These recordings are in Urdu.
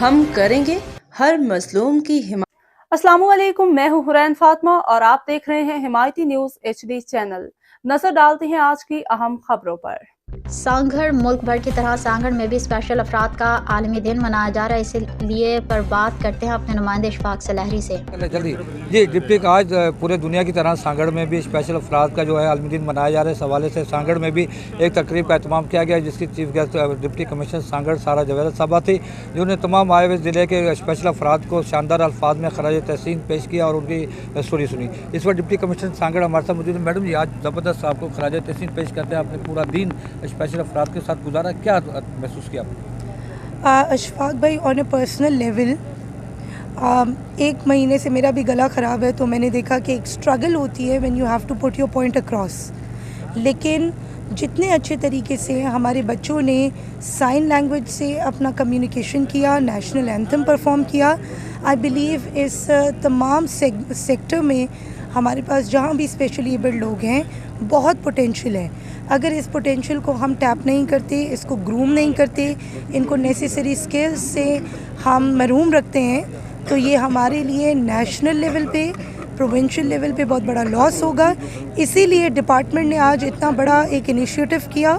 ہم کریں گے ہر مظلوم کی حمایت۔ السلام علیکم، میں ہوں حرین فاطمہ اور آپ دیکھ رہے ہیں حمایتی نیوز HD چینل۔ نظر ڈالتے ہیں آج کی اہم خبروں پر۔ سانگھڑ ملک بھر کی طرح سانگھڑ میں بھی اسپیشل افراد کا عالمی دن منایا جا رہا ہے، اس لیے پر بات کرتے ہیں اپنے نمائندے اشفاق سلہری سے۔ جی ڈپٹی آج پورے دنیا کی طرح سانگھڑ میں بھی اسپیشل افراد کا جو ہے عالمی دن منایا جا رہا ہے، اس حوالے سے سانگھڑ میں بھی ایک تقریب کا اہتمام کیا گیا جس کی chief guest deputy commissioner Sanghar سارا جویرت صاحبہ تھی، جنہوں نے تمام آئے ہوئے ضلع کے اسپیشل افراد کو شاندار الفاظ میں خراج تحسین پیش کیا اور ان کی اسٹوری سنی۔ اس وقت ڈپٹی کمشنر سانگھڑ ہمارے ساتھ موجود ہیں۔ میڈم جی، آج زبردست آپ کو خراج تحسین پیش کرتے ہیں، آپ نے پورا دن اسپیشل افراد کے ساتھ گزارا، کیا محسوس کیا آپ نے؟ اشفاق بھائی، آن اے پرسنل لیول ایک مہینے سے میرا بھی گلا خراب ہے، تو میں نے دیکھا کہ ایک اسٹرگل ہوتی ہے when you have to put your point across, لیکن جتنے اچھے طریقے سے ہمارے بچوں نے سائن لینگویج سے اپنا کمیونیکیشن کیا، نیشنل اینتھم پرفارم کیا، آئی بلیو اس تمام سیکٹر میں ہمارے پاس جہاں بھی اسپیشلی ایبلڈ لوگ ہیں بہت پوٹینشیل ہے۔ اگر اس پوٹینشیل کو ہم ٹیپ نہیں کرتے، اس کو گروم نہیں کرتے، ان کو نیسیسری اسکلز سے ہم محروم رکھتے ہیں، تو یہ ہمارے لیے نیشنل لیول پہ، پروونشل لیول پہ بہت بڑا لاس ہوگا۔ اسی لیے ڈپارٹمنٹ نے آج اتنا بڑا ایک انیشیٹو کیا،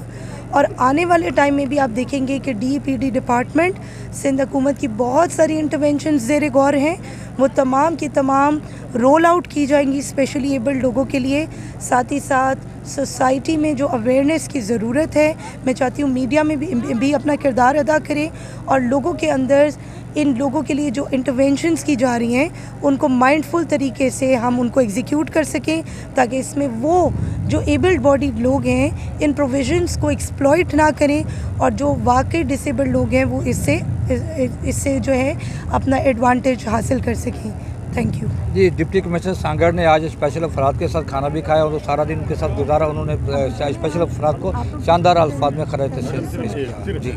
اور آنے والے ٹائم میں بھی آپ دیکھیں گے کہ DPD ڈپارٹمنٹ سندھ حکومت کی بہت ساری انٹرونشنز زیر غور ہیں، وہ تمام کی تمام رول آؤٹ کی جائیں گی اسپیشلی ایبلڈ لوگوں کے لیے۔ ساتھ ہی ساتھ سوسائٹی میں جو اویئرنیس کی ضرورت ہے، میں چاہتی ہوں میڈیا میں بھی اپنا کردار ادا کرے، اور لوگوں کے اندر ان لوگوں کے لیے جو انٹرونشنز کی جا رہی ہیں ان کو مائنڈفل طریقے سے ہم ان کو ایگزیکیوٹ کر سکیں، تاکہ اس میں وہ جو ایبلڈ باڈی لوگ ہیں ان پروویژنس کو ایکسپلائٹ نہ کریں، اور جو واقعی ڈسیبلڈ لوگ ہیں وہ اس سے جو ہے اپنا ایڈوانٹیج حاصل کر سکیں۔ تھینک یو جی، ڈپٹی کمشنر سانگھڑ نے آج اسپیشل افراد کے ساتھ کھانا بھی کھایا اور سارا دن ان کے ساتھ گزارا، انہوں نے اسپیشل افراد کو شاندار الفاظ میں خراج تحسین پیش کیا۔ جی